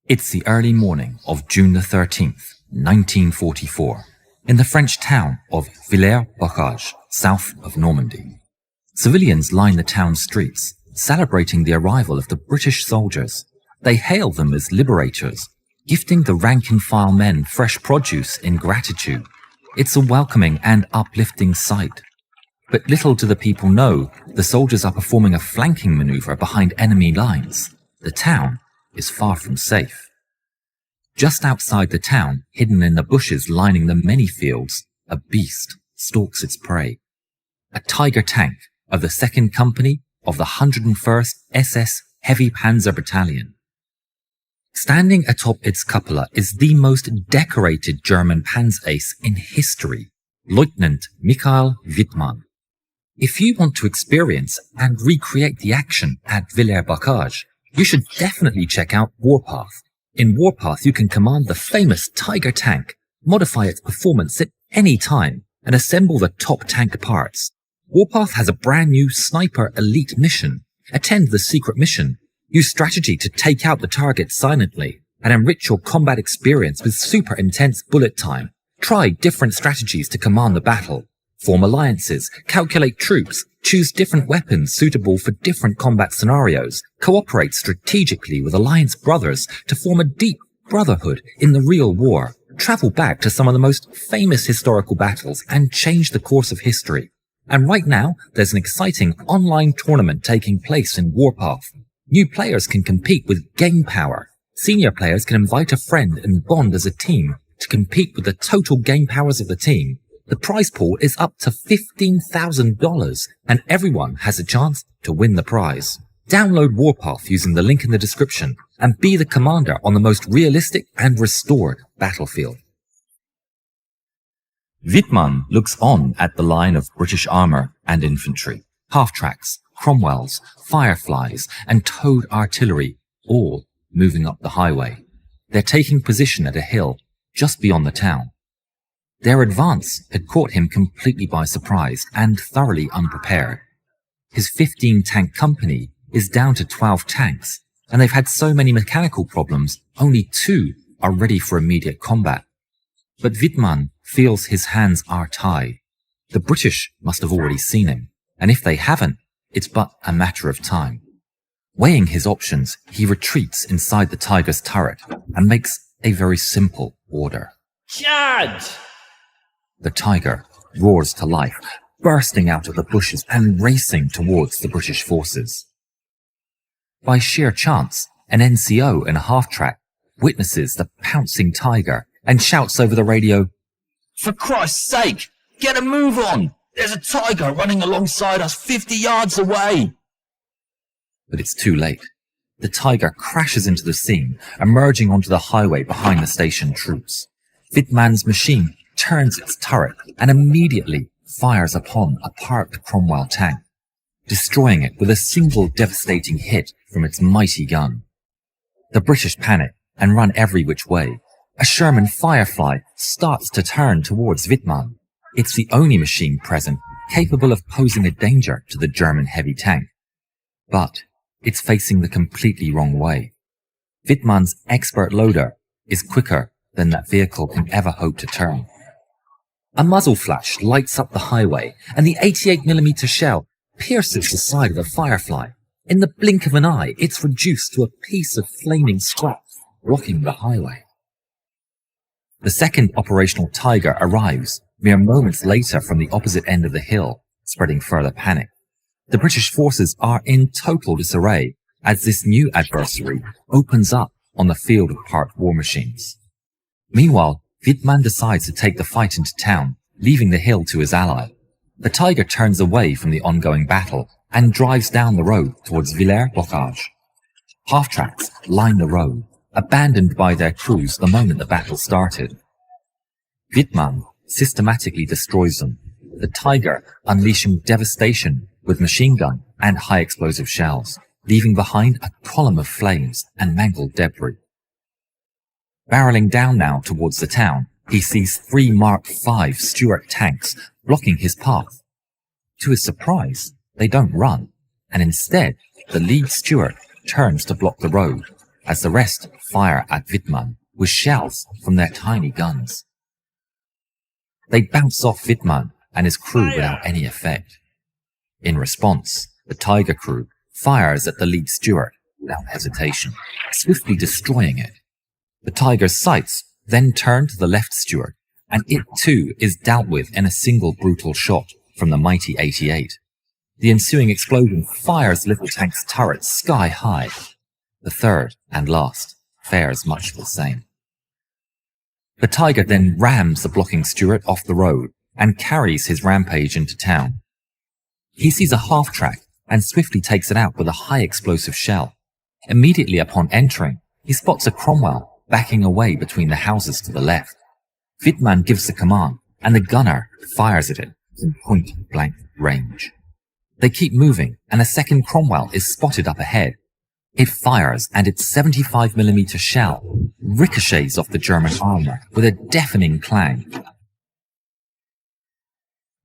It's the early morning of June the 13th, 1944, in the French town of Villers-Bocage, south of Normandy. Civilians line the town streets, celebrating the arrival of the British soldiers. They hail them as liberators, gifting the rank-and-file men fresh produce in gratitude. It's a welcoming and uplifting sight. But little do the people know, the soldiers are performing a flanking maneuver behind enemy lines. The town is far from safe. Just outside the town, hidden in the bushes lining the many fields, a beast stalks its prey. A Tiger tank of the 2nd Company of the 101st SS Heavy Panzer Battalion. Standing atop its cupola is the most decorated German Panzerace in history, Lieutenant Michael Wittmann. If you want to experience and recreate the action at Villers-Bocage, you should definitely check out Warpath. In Warpath, you can command the famous Tiger tank, modify its performance at any time, and assemble the top tank parts. Warpath has a brand new Sniper Elite mission. Attend the secret mission. Use strategy to take out the target silently, and enrich your combat experience with super intense bullet time. Try different strategies to command the battle. Form alliances, calculate troops, choose different weapons suitable for different combat scenarios, cooperate strategically with alliance brothers to form a deep brotherhood in the real war, travel back to some of the most famous historical battles and change the course of history. And right now, there's an exciting online tournament taking place in Warpath. New players can compete with game power. Senior players can invite a friend and bond as a team to compete with the total game powers of the team. The prize pool is up to $15,000 and everyone has a chance to win the prize. Download Warpath using the link in the description and be the commander on the most realistic and restored battlefield. Wittmann looks on at the line of British armour and infantry, half-tracks, Cromwells, Fireflies and towed artillery, all moving up the highway. They're taking position at a hill just beyond the town. Their advance had caught him completely by surprise and thoroughly unprepared. His 15-tank company is down to 12 tanks, and they've had so many mechanical problems, only 2 are ready for immediate combat. But Wittmann feels his hands are tied. The British must have already seen him, and if they haven't, it's but a matter of time. Weighing his options, he retreats inside the Tiger's turret and makes a very simple order. Charge! The Tiger roars to life, bursting out of the bushes and racing towards the British forces. By sheer chance, an NCO in a half-track witnesses the pouncing Tiger and shouts over the radio, For Christ's sake, get a move on! There's a Tiger running alongside us 50 yards away! But it's too late. The Tiger crashes into the scene, emerging onto the highway behind the station troops. Wittmann's machine turns its turret and immediately fires upon a parked Cromwell tank, destroying it with a single devastating hit from its mighty gun. The British panic and run every which way. A Sherman Firefly starts to turn towards Wittmann. It's the only machine present capable of posing a danger to the German heavy tank. But it's facing the completely wrong way. Wittmann's expert loader is quicker than that vehicle can ever hope to turn. A muzzle flash lights up the highway, and the 88mm shell pierces the side of the Firefly. In the blink of an eye, it's reduced to a piece of flaming scrap, blocking the highway. The second operational Tiger arrives mere moments later from the opposite end of the hill, spreading further panic. The British forces are in total disarray as this new adversary opens up on the field of parked war machines. Meanwhile, Wittmann decides to take the fight into town, leaving the hill to his ally. The Tiger turns away from the ongoing battle and drives down the road towards Villers-Bocage. Half-tracks line the road, abandoned by their crews the moment the battle started. Wittmann systematically destroys them, the Tiger unleashing devastation with machine gun and high explosive shells, leaving behind a column of flames and mangled debris. Barreling down now towards the town, he sees 3 Mark V Stuart tanks blocking his path. To his surprise, they don't run, and instead, the lead Stuart turns to block the road, as the rest fire at Wittmann with shells from their tiny guns. They bounce off Wittmann and his crew without any effect. In response, the Tiger crew fires at the lead steward without hesitation, swiftly destroying it. The Tiger's sights then turn to the left steward, and it too is dealt with in a single brutal shot from the mighty 88. The ensuing explosion fires Little Tank's turret sky high. The third and last fares much the same. The Tiger then rams the blocking steward off the road and carries his rampage into town. He sees a half-track and swiftly takes it out with a high explosive shell. Immediately upon entering, he spots a Cromwell backing away between the houses to the left. Wittmann gives the command, and the gunner fires at it from point-blank range. They keep moving, and a second Cromwell is spotted up ahead. It fires, and its 75mm shell ricochets off the German armour with a deafening clang.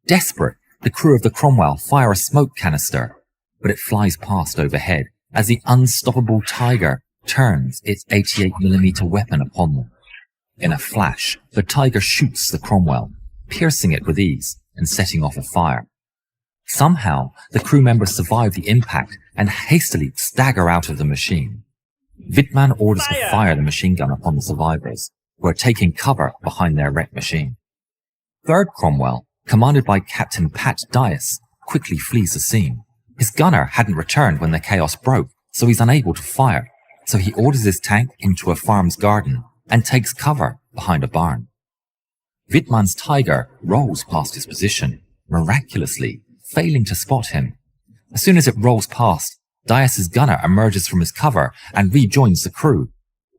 Desperate, the crew of the Cromwell fire a smoke canister, but it flies past overhead as the unstoppable Tiger turns its 88mm weapon upon them. In a flash, the Tiger shoots the Cromwell, piercing it with ease and setting off a fire. Somehow, the crew members survive the impact and hastily stagger out of the machine. Wittmann orders to fire the machine gun upon the survivors, who are taking cover behind their wrecked machine. Third Cromwell, commanded by Captain Pat Dias, quickly flees the scene. His gunner hadn't returned when the chaos broke, so he's unable to fire, so he orders his tank into a farm's garden and takes cover behind a barn. Wittmann's Tiger rolls past his position, miraculously failing to spot him. As soon as it rolls past, Dias's gunner emerges from his cover and rejoins the crew.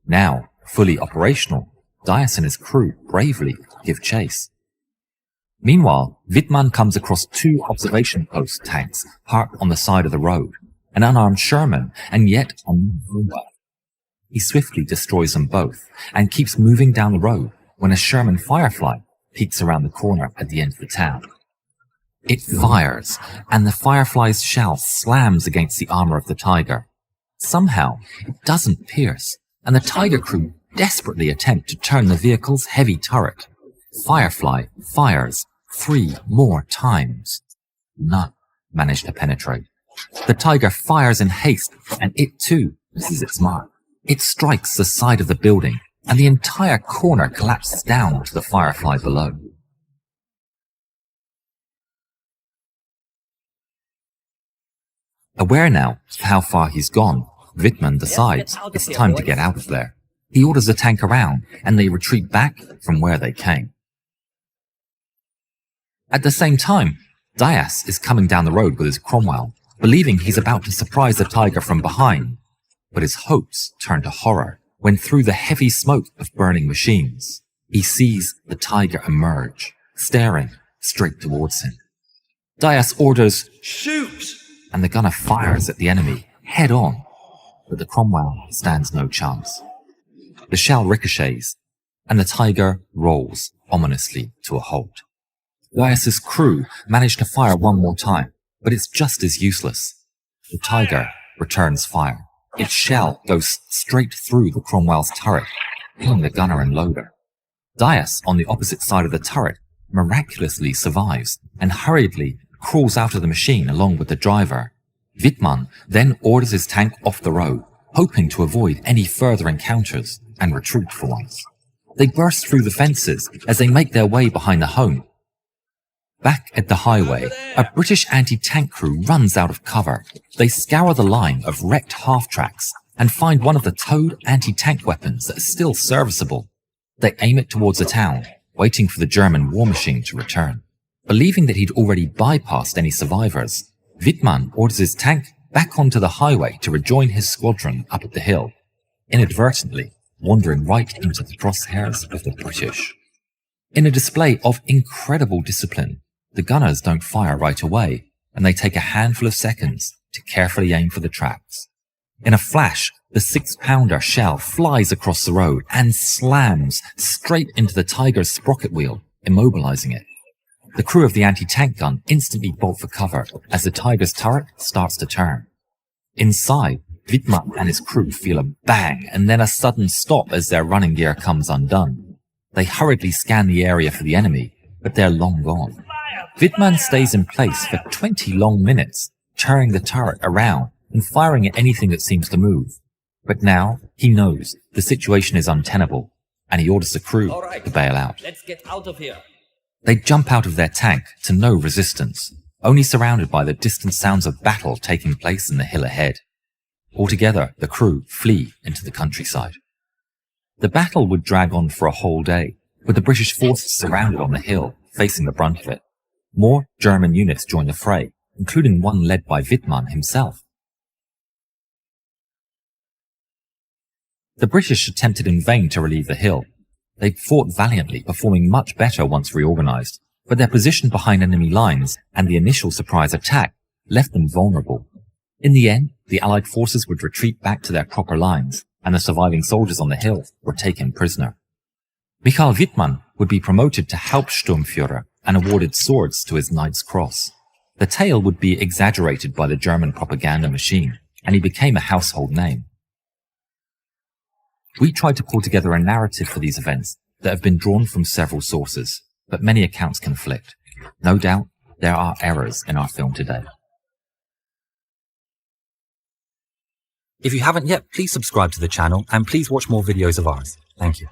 Now, fully operational, Dias and his crew bravely give chase. Meanwhile, Wittmann comes across two observation post tanks parked on the side of the road, an unarmed Sherman and yet another Cromwell. He swiftly destroys them both and keeps moving down the road when a Sherman Firefly peeks around the corner at the end of the town. It fires, and the Firefly's shell slams against the armor of the Tiger. Somehow, it doesn't pierce, and the Tiger crew desperately attempt to turn the vehicle's heavy turret. Firefly fires 3 more times. None manage to penetrate. The Tiger fires in haste, and it too misses its mark. It strikes the side of the building, and the entire corner collapses down to the Firefly below. Aware now of how far he's gone, Wittmann decides it's time to get out of there. He orders the tank around, and they retreat back from where they came. At the same time, Dias is coming down the road with his Cromwell, believing he's about to surprise the Tiger from behind. But his hopes turn to horror when through the heavy smoke of burning machines, he sees the Tiger emerge, staring straight towards him. Dias orders, "Shoot!" and the gunner fires at the enemy head on, but the Cromwell stands no chance. The shell ricochets, and the Tiger rolls ominously to a halt. Dias's crew manage to fire one more time, but it's just as useless. The Tiger returns fire. Its shell goes straight through the Cromwell's turret, killing the gunner and loader. Dias, on the opposite side of the turret, miraculously survives and hurriedly crawls out of the machine along with the driver. Wittmann then orders his tank off the road, hoping to avoid any further encounters and retreat for once. They burst through the fences as they make their way behind the home. Back at the highway, a British anti-tank crew runs out of cover. They scour the line of wrecked half-tracks and find one of the towed anti-tank weapons that is still serviceable. They aim it towards the town, waiting for the German war machine to return. Believing that he'd already bypassed any survivors, Wittmann orders his tank back onto the highway to rejoin his squadron up at the hill, inadvertently wandering right into the crosshairs of the British. In a display of incredible discipline, the gunners don't fire right away, and they take a handful of seconds to carefully aim for the tracks. In a flash, the 6-pounder shell flies across the road and slams straight into the Tiger's sprocket wheel, immobilizing it. The crew of the anti-tank gun instantly bolt for cover as the Tiger's turret starts to turn. Inside, Wittmann and his crew feel a bang and then a sudden stop as their running gear comes undone. They hurriedly scan the area for the enemy, but they're long gone. Wittmann stays in place for 20 long minutes, turning the turret around and firing at anything that seems to move. But now he knows the situation is untenable, and he orders the crew to bail out. Let's get out of here. They jump out of their tank to no resistance, only surrounded by the distant sounds of battle taking place in the hill ahead. Altogether, the crew flee into the countryside. The battle would drag on for a whole day, with the British forces surrounded on the hill, facing the brunt of it. More German units joined the fray, including one led by Wittmann himself. The British attempted in vain to relieve the hill. They fought valiantly, performing much better once reorganized, but their position behind enemy lines and the initial surprise attack left them vulnerable. In the end, the Allied forces would retreat back to their proper lines, and the surviving soldiers on the hill were taken prisoner. Michael Wittmann would be promoted to Hauptsturmführer and awarded swords to his Knight's Cross. The tale would be exaggerated by the German propaganda machine, and he became a household name. We tried to pull together a narrative for these events that have been drawn from several sources, but many accounts conflict. No doubt, there are errors in our film today. If you haven't yet, please subscribe to the channel and please watch more videos of ours. Thank you.